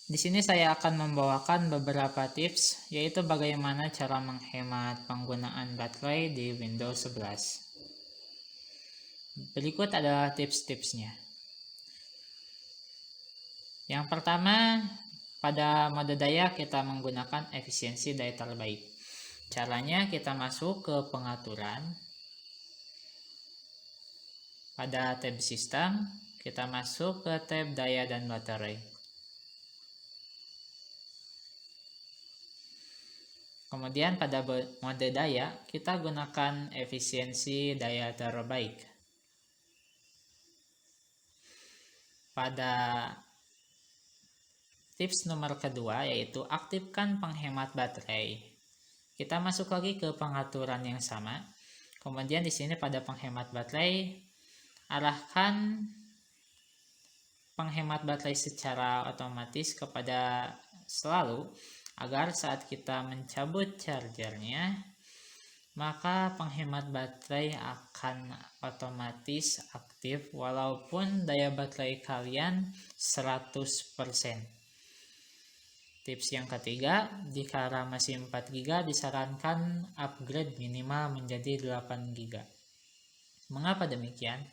Di sini saya akan membawakan beberapa tips, yaitu bagaimana cara menghemat penggunaan baterai di Windows 11. Berikut adalah tips-tipsnya. Yang pertama, pada mode daya kita menggunakan efisiensi daya terbaik. Caranya kita masuk ke pengaturan. Pada tab sistem, kita masuk ke tab daya dan baterai. Kemudian pada mode daya, kita gunakan efisiensi daya terbaik. Pada tips nomor kedua, yaitu aktifkan penghemat baterai. Kita masuk lagi ke pengaturan yang sama. Kemudian di sini pada penghemat baterai, arahkan penghemat baterai secara otomatis kepada selalu, agar saat kita mencabut chargernya, maka penghemat baterai akan otomatis aktif walaupun daya baterai kalian 100%. Tips yang ketiga, jika RAM masih 4GB disarankan upgrade minimal menjadi 8GB. Mengapa demikian?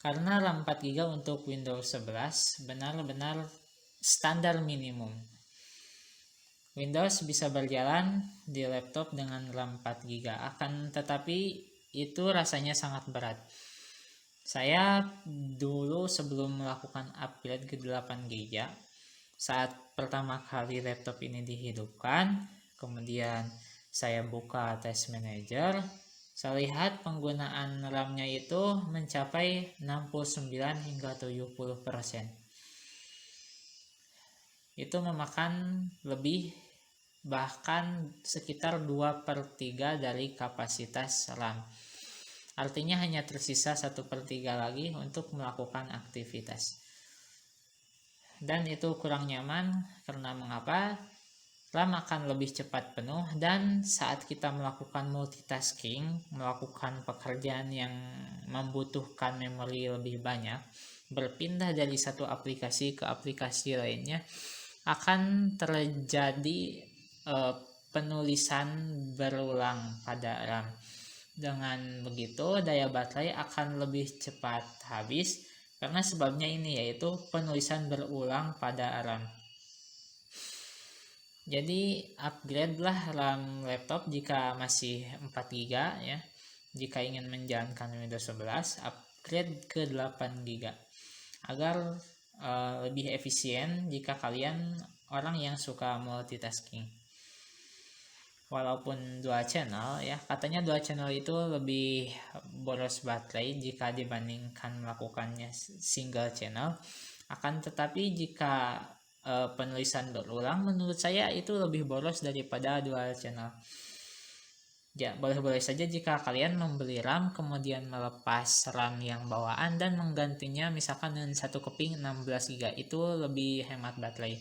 Karena RAM 4GB untuk Windows 11 benar-benar standar minimum. Windows bisa berjalan di laptop dengan RAM 4GB, akan tetapi itu rasanya sangat berat. Saya dulu sebelum melakukan upgrade ke 8GB, saat pertama kali laptop ini dihidupkan, kemudian saya buka Task Manager, saya lihat penggunaan RAM-nya itu mencapai 69 hingga 70%. Itu memakan lebih, bahkan sekitar 2/3 dari kapasitas RAM. Artinya hanya tersisa 1/3 lagi untuk melakukan aktivitas. Dan itu kurang nyaman karena mengapa? RAM akan lebih cepat penuh, dan saat kita melakukan multitasking, melakukan pekerjaan yang membutuhkan memori lebih banyak, berpindah dari satu aplikasi ke aplikasi lainnya, akan terjadi penulisan berulang pada RAM. Dengan begitu daya baterai akan lebih cepat habis, karena sebabnya ini, yaitu penulisan berulang pada RAM. Jadi upgrade lah RAM laptop jika masih 4GB ya. Jika ingin menjalankan Windows 11, upgrade ke 8GB agar lebih efisien jika kalian orang yang suka multitasking. Walaupun dual channel ya, katanya dual channel itu lebih boros baterai jika dibandingkan melakukannya single channel. Akan tetapi jika penulisan berulang, menurut saya itu lebih boros daripada dual channel. Ya, boleh-boleh saja jika kalian membeli RAM kemudian melepas RAM yang bawaan dan menggantinya misalkan dengan satu keping 16GB, itu lebih hemat baterai.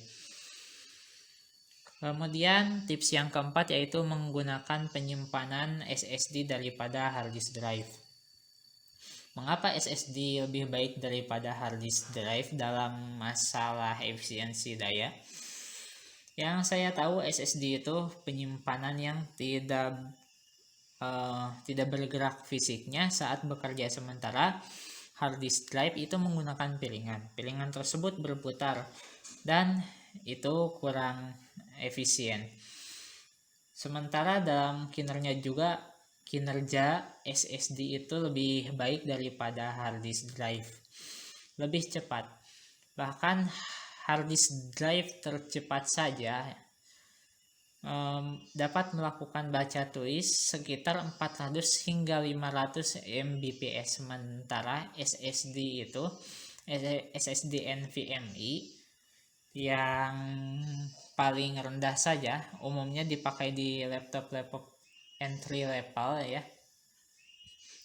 Kemudian tips yang keempat yaitu menggunakan penyimpanan SSD daripada hard disk drive. Mengapa SSD lebih baik daripada hard disk drive dalam masalah efisiensi daya? Yang saya tahu, SSD itu penyimpanan yang tidak bergerak fisiknya saat bekerja, sementara hard disk drive itu menggunakan piringan. Piringan tersebut berputar dan itu kurang efisien. Sementara dalam kinerja SSD itu lebih baik daripada hard disk drive, lebih cepat. Bahkan hard disk drive tercepat saja dapat melakukan baca tulis sekitar 400 hingga 500 Mbps, sementara SSD NVMe yang paling rendah saja umumnya dipakai di laptop entry level ya,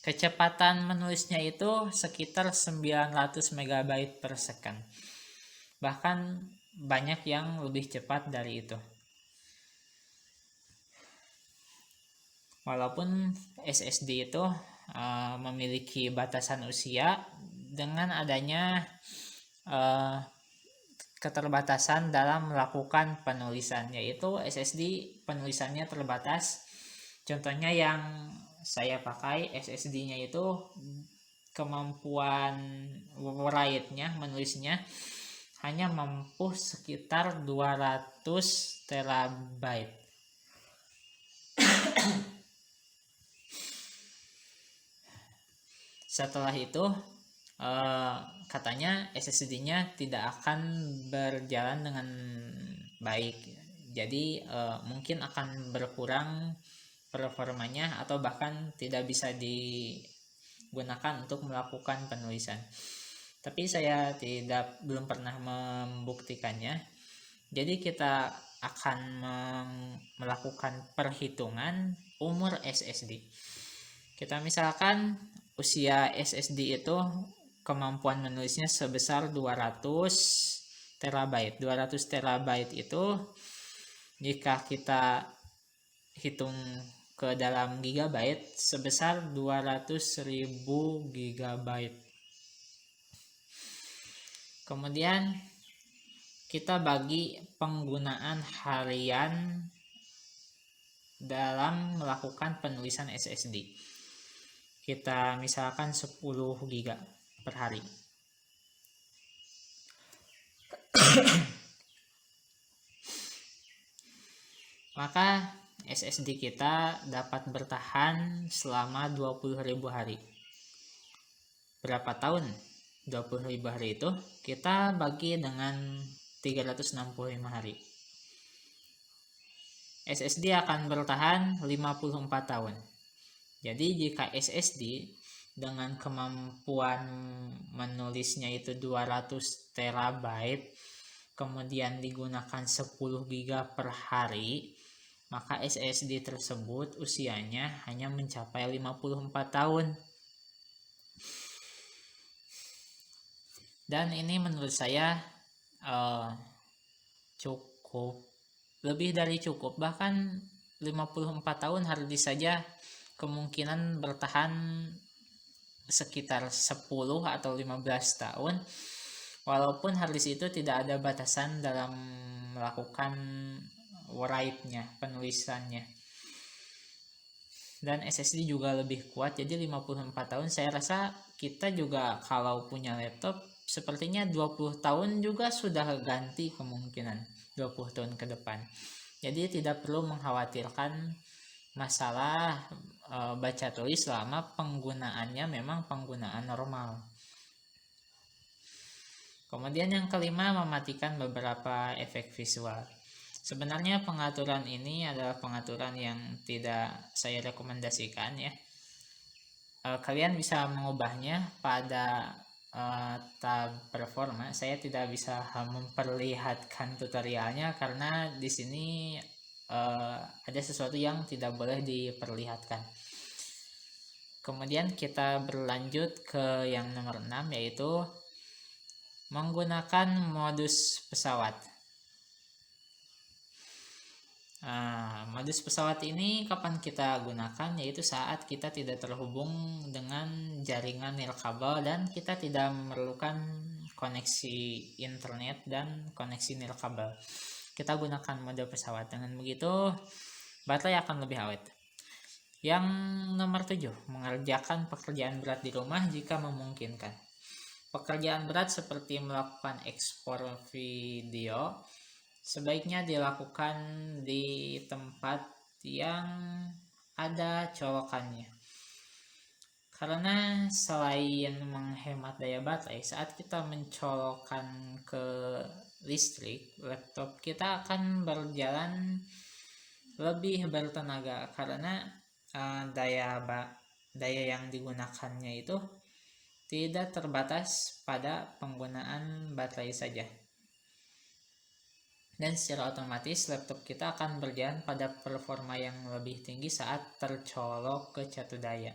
kecepatan menulisnya itu sekitar 900 MB per second. Bahkan banyak yang lebih cepat dari itu. Walaupun SSD itu memiliki batasan usia, dengan adanya keterbatasan dalam melakukan penulisan, yaitu SSD penulisannya terbatas. Contohnya yang saya pakai SSD-nya itu kemampuan write-nya, menulisnya hanya mampu sekitar 200 terabyte. Setelah itu katanya SSD-nya tidak akan berjalan dengan baik. Jadi mungkin akan berkurang performanya atau bahkan tidak bisa digunakan untuk melakukan penulisan. Tapi saya belum pernah membuktikannya. Jadi kita akan melakukan perhitungan umur SSD. Kita misalkan usia SSD itu kemampuan menulisnya sebesar 200 terabyte. 200 terabyte itu jika kita hitung ke dalam gigabyte sebesar 200.000 gigabyte. Kemudian kita bagi penggunaan harian dalam melakukan penulisan SSD. Kita misalkan 10 giga per hari. Maka SSD kita dapat bertahan selama 20.000 hari. Berapa tahun 20.000 hari itu? Kita bagi dengan 365 hari. SSD akan bertahan 54 tahun. Jadi jika SSD dengan kemampuan menulisnya itu 200 terabyte, kemudian digunakan 10 giga per hari, maka SSD tersebut usianya hanya mencapai 54 tahun. Dan ini menurut saya cukup, lebih dari cukup. Bahkan 54 tahun hard disk saja kemungkinan bertahan sekitar 10 atau 15 tahun, walaupun hard disk itu tidak ada batasan dalam melakukan write-nya, penulisannya. Dan SSD juga lebih kuat, jadi 54 tahun saya rasa kita juga kalau punya laptop sepertinya 20 tahun juga sudah ganti kemungkinan 20 tahun ke depan. Jadi tidak perlu mengkhawatirkan masalah baca tulis selama penggunaannya memang penggunaan normal. Kemudian yang kelima, mematikan beberapa efek visual. Sebenarnya pengaturan ini adalah pengaturan yang tidak saya rekomendasikan ya. Kalian bisa mengubahnya pada tab performa. Saya tidak bisa memperlihatkan tutorialnya karena di sini ada sesuatu yang tidak boleh diperlihatkan. Kemudian kita berlanjut ke yang nomor 6, yaitu menggunakan modus pesawat. Modus pesawat ini kapan kita gunakan, yaitu saat kita tidak terhubung dengan jaringan nirkabel dan kita tidak memerlukan koneksi internet dan koneksi nirkabel. Kita gunakan mode pesawat. Dengan begitu baterai akan lebih awet. Yang nomor 7, mengerjakan pekerjaan berat di rumah jika memungkinkan. Pekerjaan berat seperti melakukan ekspor video sebaiknya dilakukan di tempat yang ada colokannya. Karena selain menghemat daya baterai, saat kita mencolokkan ke listrik, laptop kita akan berjalan lebih bertenaga karena daya yang digunakannya itu tidak terbatas pada penggunaan baterai saja. Dan secara otomatis laptop kita akan berjalan pada performa yang lebih tinggi saat tercolok ke catu daya.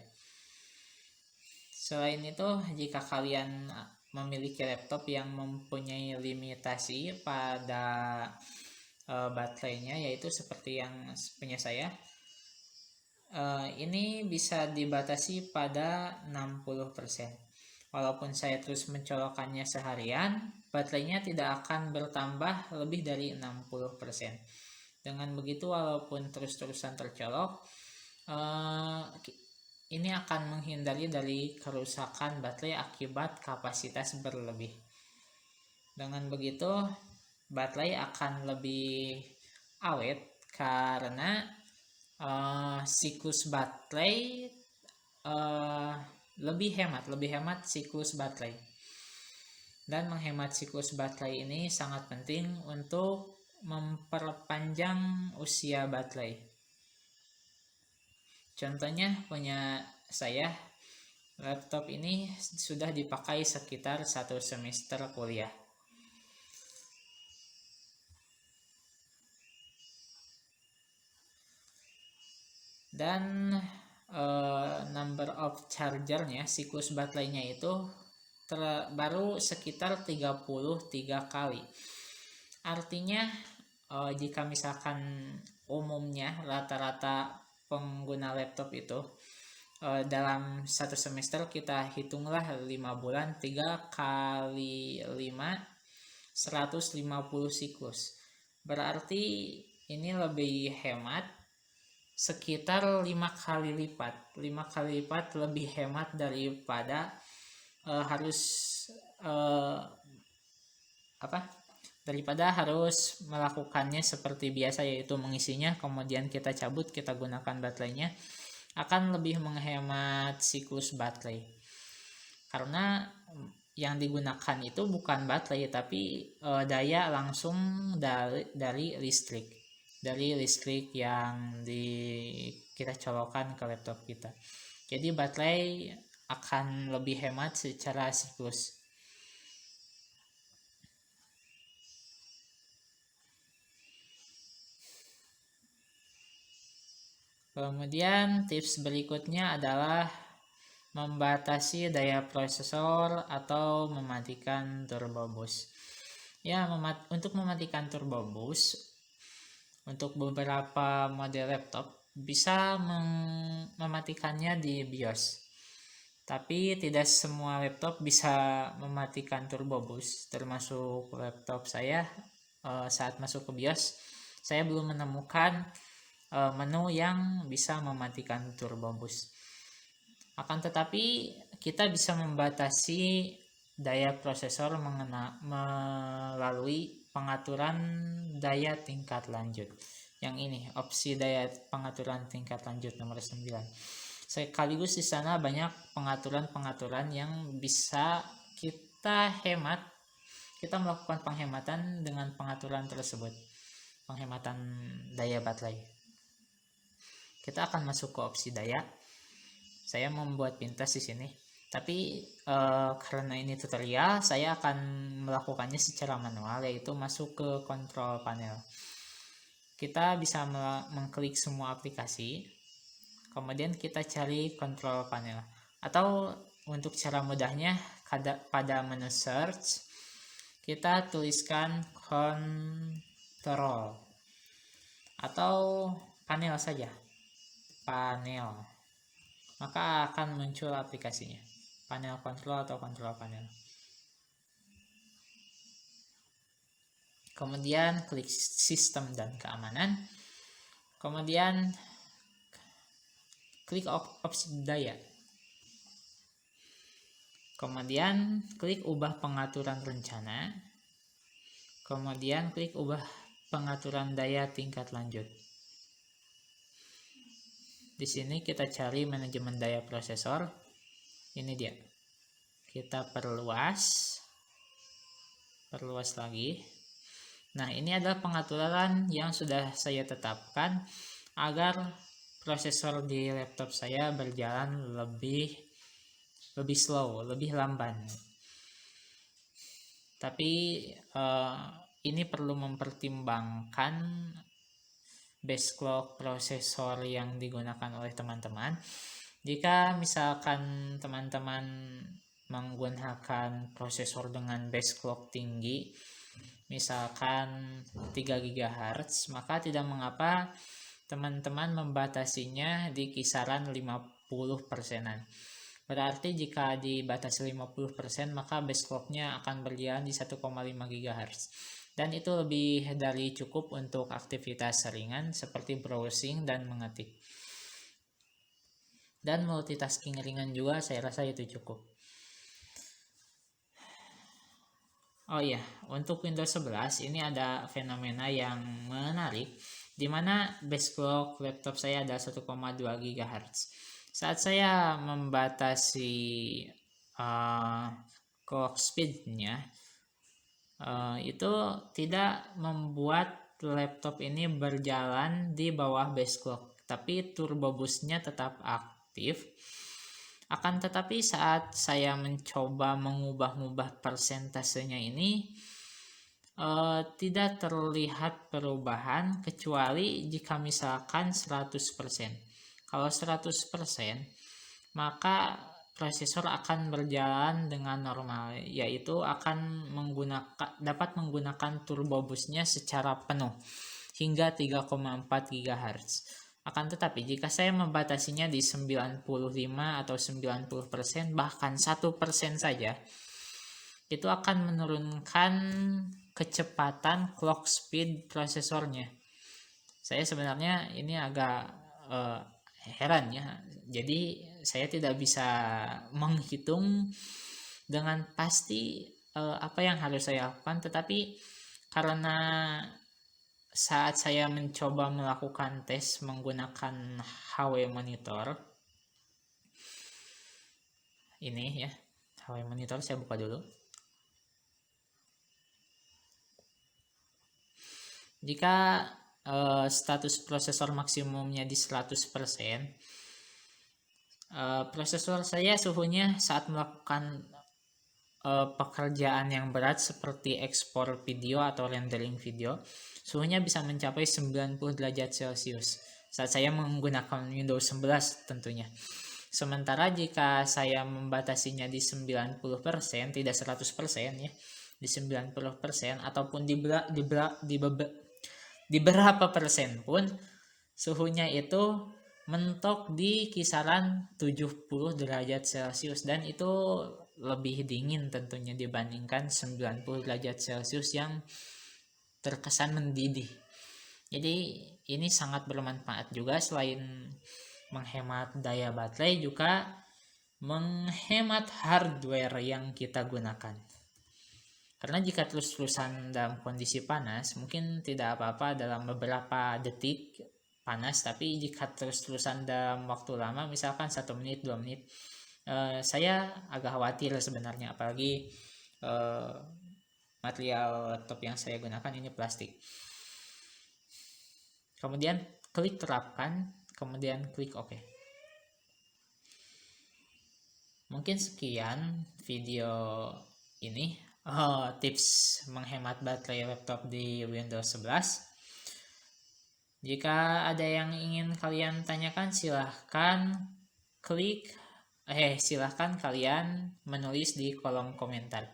Selain itu, jika kalian memiliki laptop yang mempunyai limitasi pada baterainya, yaitu seperti yang punya saya, ini bisa dibatasi pada 60%. Walaupun saya terus mencolokkannya seharian, baterainya tidak akan bertambah lebih dari 60%. Dengan begitu, walaupun terus-terusan tercolok, ini akan menghindari dari kerusakan baterai akibat kapasitas berlebih. Dengan begitu, baterai akan lebih awet karena siklus baterai lebih hemat siklus baterai. Dan menghemat siklus baterai ini sangat penting untuk memperpanjang usia baterai. Contohnya punya saya, laptop ini sudah dipakai sekitar 1 semester kuliah. Dan number of chargernya, siklus baterainya itu baru sekitar 33 kali. Artinya jika misalkan umumnya rata-rata pengguna laptop itu dalam 1 semester, kita hitunglah 5 bulan, 3 kali 5 150 siklus. Berarti ini lebih hemat sekitar 5 kali lipat lebih hemat daripada daripada harus melakukannya seperti biasa, yaitu mengisinya kemudian kita cabut, kita gunakan baterainya. Akan lebih menghemat siklus baterai, karena yang digunakan itu bukan baterai tapi daya langsung dari listrik yang kita colokkan ke laptop kita. Jadi baterai akan lebih hemat secara siklus. Kemudian tips berikutnya adalah membatasi daya prosesor atau mematikan turbo boost. Ya, untuk mematikan turbo boost, untuk beberapa model laptop bisa mematikannya di BIOS. Tapi tidak semua laptop bisa mematikan turbo boost, termasuk laptop saya. Saat masuk ke BIOS, saya belum menemukan menu yang bisa mematikan turbo boost. Akan tetapi kita bisa membatasi daya prosesor melalui pengaturan daya tingkat lanjut. Yang ini opsi daya pengaturan tingkat lanjut nomor 9. Sekaligus di sana banyak pengaturan yang bisa kita hemat. Kita melakukan penghematan dengan pengaturan tersebut, penghematan daya baterai. Kita akan masuk ke opsi daya. Saya membuat pintas di sini, tapi karena ini tutorial, saya akan melakukannya secara manual, yaitu masuk ke control panel. Kita bisa mengklik semua aplikasi, kemudian kita cari control panel, atau untuk cara mudahnya pada menu search kita tuliskan control atau panel saja, panel, maka akan muncul aplikasinya, panel control atau control panel. Kemudian klik sistem dan keamanan, kemudian klik opsi daya, kemudian klik ubah pengaturan rencana, kemudian klik ubah pengaturan daya tingkat lanjut. Di sini kita cari manajemen daya prosesor. Ini dia. Kita perluas lagi. Nah, ini adalah pengaturan yang sudah saya tetapkan agar prosesor di laptop saya berjalan lebih slow, lebih lamban. Tapi ini perlu mempertimbangkan base clock prosesor yang digunakan oleh teman-teman. Jika misalkan teman-teman menggunakan prosesor dengan base clock tinggi, misalkan 3 GHz, maka tidak mengapa teman-teman membatasinya di kisaran 50%-an. Berarti jika dibatasi 50% maka base clocknya akan berjalan di 1,5 GHz. Dan itu lebih dari cukup untuk aktivitas ringan seperti browsing dan mengetik. Dan multitasking ringan juga saya rasa itu cukup. Oh iya, untuk Windows 11 ini ada fenomena yang menarik, di mana base clock laptop saya ada 1,2 GHz. Saat saya membatasi clock speednya, itu tidak membuat laptop ini berjalan di bawah base clock, tapi turbo boostnya tetap aktif. Akan tetapi saat saya mencoba mengubah-ubah persentasenya ini tidak terlihat perubahan kecuali jika misalkan 100%. Kalau 100% maka prosesor akan berjalan dengan normal, yaitu akan dapat menggunakan turbo boostnya secara penuh hingga 3,4 GHz. Akan tetapi jika saya membatasinya di 95 atau 90%, bahkan 1% saja, itu akan menurunkan kecepatan clock speed prosesornya. Saya sebenarnya ini agak heran ya. Jadi saya tidak bisa menghitung dengan pasti apa yang harus saya lakukan, tetapi karena saat saya mencoba melakukan tes menggunakan HW monitor ini ya, HW monitor saya buka dulu. Jika status prosesor maksimumnya di 100%, prosesor saya suhunya saat melakukan pekerjaan yang berat seperti ekspor video atau rendering video, suhunya bisa mencapai 90 derajat Celcius saat saya menggunakan Windows 11 tentunya. Sementara jika saya membatasinya di 90%, tidak 100% ya, di 90% ataupun di berapa persen pun, suhunya itu mentok di kisaran 70 derajat Celcius, dan itu lebih dingin tentunya dibandingkan 90 derajat Celcius yang terkesan mendidih. Jadi ini sangat bermanfaat juga, selain menghemat daya baterai juga menghemat hardware yang kita gunakan. Karena jika terus-terusan dalam kondisi panas, mungkin tidak apa-apa dalam beberapa detik panas, tapi jika terus-terusan dalam waktu lama, misalkan 1 menit, 2 menit, saya agak khawatir sebenarnya, apalagi material laptop yang saya gunakan ini plastik. Kemudian klik terapkan, kemudian klik OK. Mungkin sekian video ini, tips menghemat baterai laptop di Windows 11. Jika ada yang ingin kalian tanyakan, silahkan kalian menulis di kolom komentar.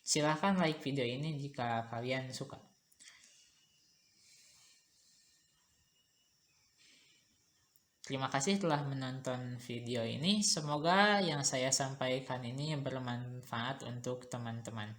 Silahkan like video ini jika kalian suka. Terima kasih telah menonton video ini. Semoga yang saya sampaikan ini bermanfaat untuk teman-teman.